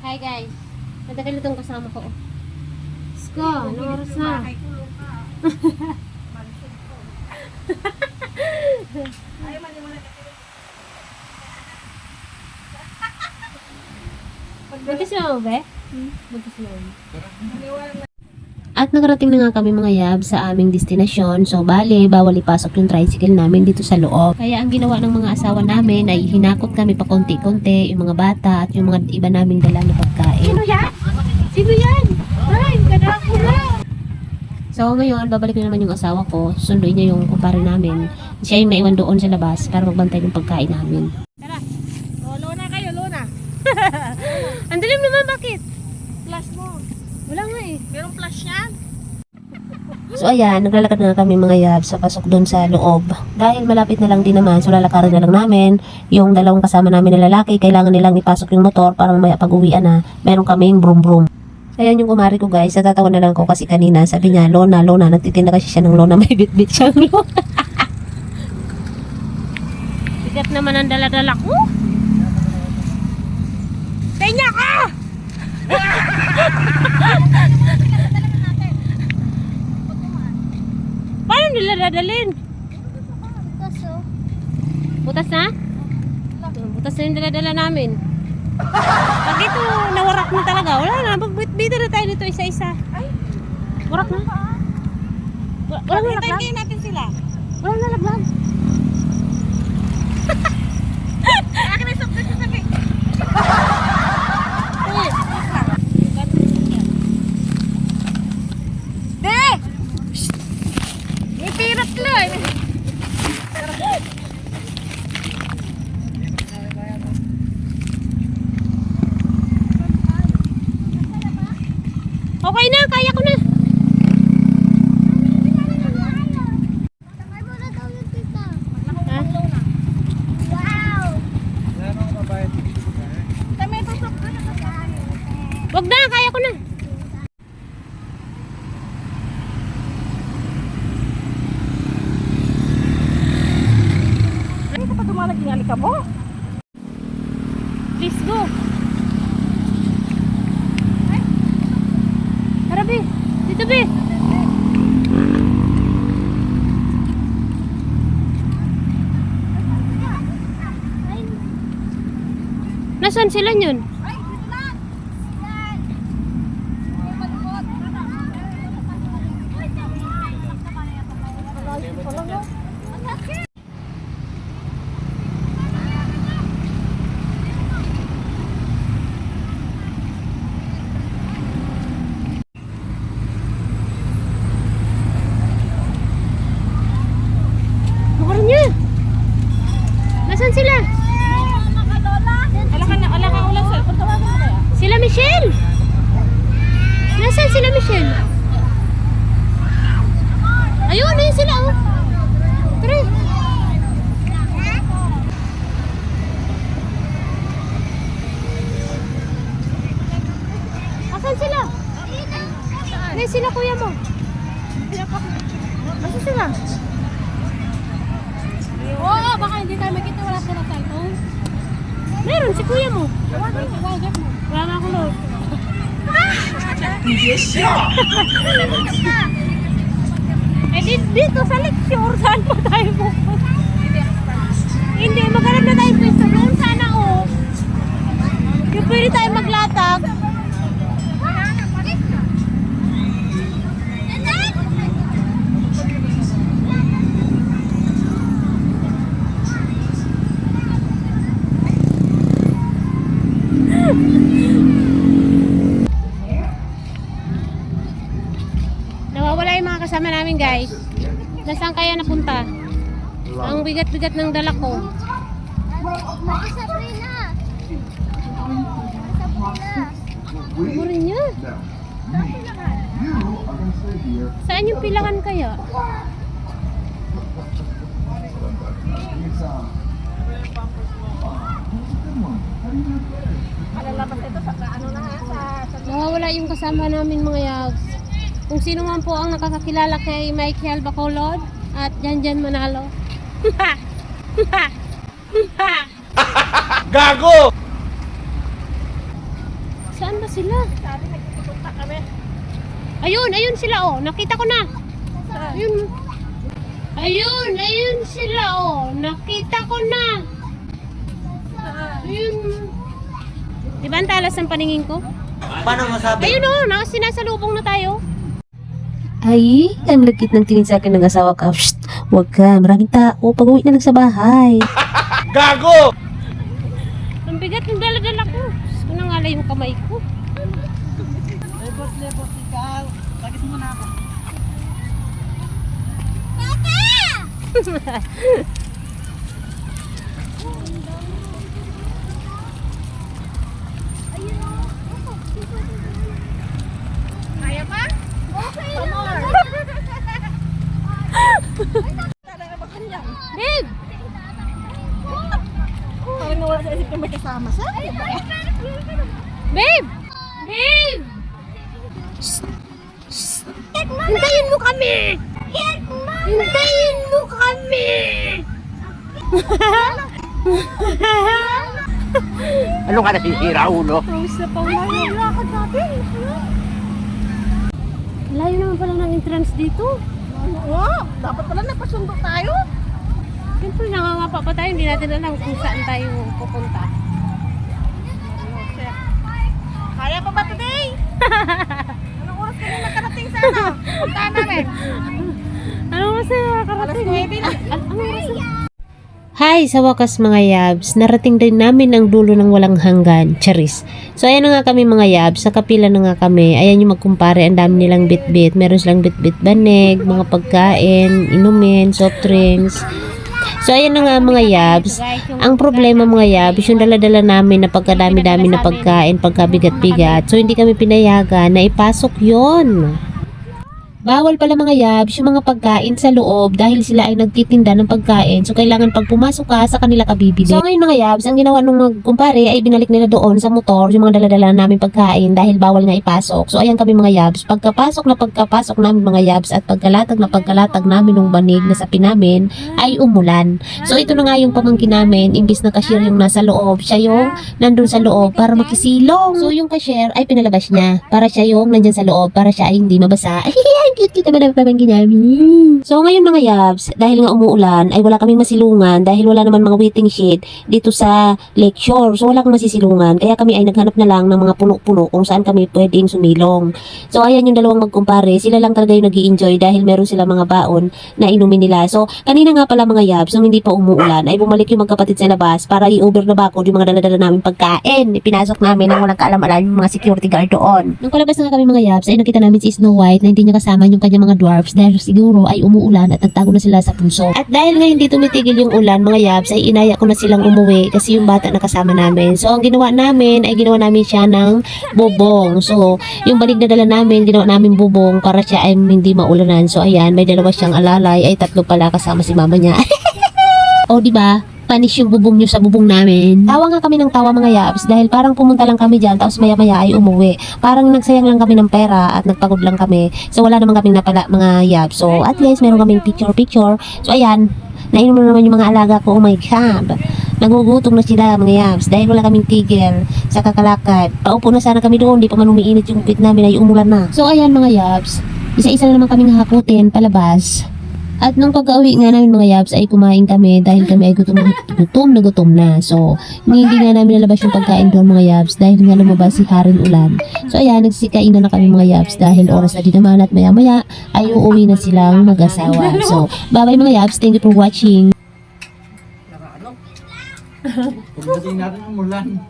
Hi guys. Matagal itong kasama ko. Sko, anong oras na? Buntis na ako, be? Buntis na ako. At nakarating na nga kami mga yab sa aming destinasyon. So bale, bawal ipasok yung tricycle namin dito sa loob. Kaya ang ginawa ng mga asawa namin ay hinakot kami pa konti-konti, yung mga bata at yung mga iba naming dala na pagkain. Sino yan? Sino yan? Ay, kadang ko na! So ngayon, babalik na naman yung asawa ko. Sunduin niya yung kumpare namin. Siya yung naiwan doon sa labas para magbantay ng pagkain namin. Tara. O, Luna kayo, Luna. Ang dilim naman, bakit? Flash mo. Wala nga eh. Merong flash yan? So ayan, naglalakad na kami mga yab sa pasok doon sa loob. Dahil malapit na lang din naman, so lalakarin na lang namin. Yung dalawang kasama namin na lalaki, kailangan nilang ipasok yung motor para mamaya pag-uwian na. Meron kaming brum-brum. Ayan yung kumari ko guys, natatawa na lang ko kasi kanina sabi niya, Lona, nagtitinda kasi siya ng Lona, may bit-bit siyang Lona. Bigat naman ang dala-dala ko. Tenya ka! Paano nila dadalhin? Butas na? Butas na yung dala-dala namin. Pag ito, nawarak na talaga. Wala na, magbit-bito na tayo dito isa-isa. Ay, Warak na. Walang nalaglag. hintayin natin sila. Walang nalaglag. Akin ay sukli sa sabi. De! May pirat lang. Okay na, kaya ko na. Ha? Wag na, kaya ko na. Ano ka pa dumalaging alika mo? Please go. Tara, be. Dito, be. Nasaan sila yun? Ay, dito lang. Yan. Bukar niya. Nasaan sila? Ala ka ulang sir. Pagtawagan mo kaya? Sila Michelle. Nasaan sila Michelle? Ayun, ayun sila oh. Tara. Asan sila? Ayun sila kuya mo. Masa sila? Oo, baka hindi tayo makita. Wala sila cellphone. Meron si kuya mo. Tawagan mo. Wala na ako load. Dito sa lecture, saan pa tayo pupunta? Hindi, maghanap na tayo pwesto doon sana oh. Yung pwede tayo maglatag. Nawawala yung mga kasama namin guys. Nasaan kaya napunta? Ang bigat-bigat ng dala ko. Umurin niya. Saan yung pilangan kaya? Malalabas ito sa ano na ha? Sa Nawawala yung kasama namin mga yags. Kung sino man po ang nakakakilala kay Michael Bacolod at Janjan Manalo. Gago! So Saan ba sila? Sabi nagpupunta kami. Ayun sila oh. Nakita ko na. Ayun. Ayun sila oh. Nakita ko na. Ayun. Diba ang talas ng paningin ko? Paano masabi? Ayun oh, sinasalubong na tayo. Ay, ang lagkit ng tingin sa akin ng asawa ka. Shh, huwag ka, maraming tao. Pag-uwi na lang sa bahay. Gago! Ang bigat ng dala-dala ko. Diyos ko, nangalay yung kamay ko. Lebos, ikaw. Bakit mo na ako? Kaya pa? Okay lang. Talaga ba kanya? Babe! Parang nawala sa isip na may kasama siya. Babe! Babe! Hintayin mo kami! Hintayin mo kami! Ano ka nasisira, ulo? Pawis na pawis. Lakad natin. Layo naman pala ng entrance dito. Wow, dapat pala napasundo tayo. Siyempre nangangapa pa tayo. Hindi natin alam kung saan tayo pupunta. Kaya pa ba today? Anong oras kami nakarating sa ano? Puntahan namin. Ano masaya? Alas 9 na. Anong oras na? Hi! Sa wakas mga yabs, narating din namin ang dulo ng walang hanggan, charis. So ayan na nga kami mga yabs, sa kapila na nga kami, ayan yung magkumpare, ang dami nilang bit-bit, meron silang bit-bit banig, mga pagkain, inumin, soft drinks. So ayan na nga mga yabs, ang problema mga yabs, yung dala-dala namin na pagkadami-dami na pagkain, pagkabigat-bigat, so hindi kami pinayagan na ipasok yon. Bawal pala mga yabs yung mga pagkain sa loob dahil sila ay nagtitinda ng pagkain. So, kailangan pag pumasok ka, sa kanila ka bibili. So, ngayon mga yabs, ang ginawa nung magkumpare ay binalik nila doon sa motor yung mga daladala namin pagkain dahil bawal nga ipasok. So, ayan kami mga yabs. Pagkapasok namin mga yabs at pagkalatag namin ng banig na sapi namin ay umulan. So, ito na nga yung pamangkin namin. Imbis na cashier yung nasa loob, siya yung nandun sa loob para makisilong. So, yung cashier ay pinalabas niya para siya yung nandyan sa loob para siya ay hindi mabasa. Cute naman ang pamangkin namin. So ngayon mga yabs, dahil nga umuulan, ay wala kaming masilungan dahil wala naman mga waiting shed dito sa lecture. So wala kang masisilungan. Kaya kami ay naghanap na lang ng mga puno-puno kung saan kami pwedeng sumilong. So ayan yung dalawang magkumpare. Sila lang talaga yung nag-i-enjoy dahil meron sila mga baon na inumin nila. So kanina nga pala mga yabs, nung hindi pa umuulan, ay bumalik yung magkapatid sa labas para i-over na bakod yung mga dala-dala namin pagkain. Ipinasok namin nang walang kaalam-alam yung mga security guard doon. Nung palabas na nga kami mga yabs, ay nakita namin si Snow White na hindi niya kasama yung kanyang mga dwarfs dahil siguro ay umuulan at nagtago na sila sa punso. At dahil nga hindi tumitigil yung ulan mga yabs ay inaya ko na silang umuwi kasi yung bata na kasama namin. So ang ginawa namin ay ginawa namin siya ng bubong. So yung banig na dala namin ginawa namin bubong para siya ay hindi maulanan. So ayan, may dalawa siyang alalay, ay tatlo pala kasama si mama niya. O diba? Panis yung bubong nyo sa bubong namin. Tawa nga kami ng tawa mga yabs dahil parang pumunta lang kami dyan tapos maya-maya ay umuwi. Parang nagsayang lang kami ng pera at nagpagod lang kami. So wala naman kaming napala mga yabs. So at least meron kaming picture. So ayan, nainom na naman yung mga alaga ko. Oh my God. Nagugutom na sila mga yabs dahil wala kaming tigil sa kakalakad. Paupo na sana kami doon, di pa man umiinit yung pit namin ay umulan na. So ayan mga yabs, isa-isa na naman kaming hakutin palabas. At nung pagka-uwi nga namin mga yabs ay kumain kami dahil kami ay gutom na. So, hindi nga namin nalabas yung pagkain doon mga yabs dahil nga lumabas si Haring Ulan. So, ayan, nagsikain na kami mga yabs dahil oras na din naman at maya-maya ay uuwi na silang mag-asawa. So, bye-bye mga yabs. Thank you for watching. Pagdating natin ng ulan.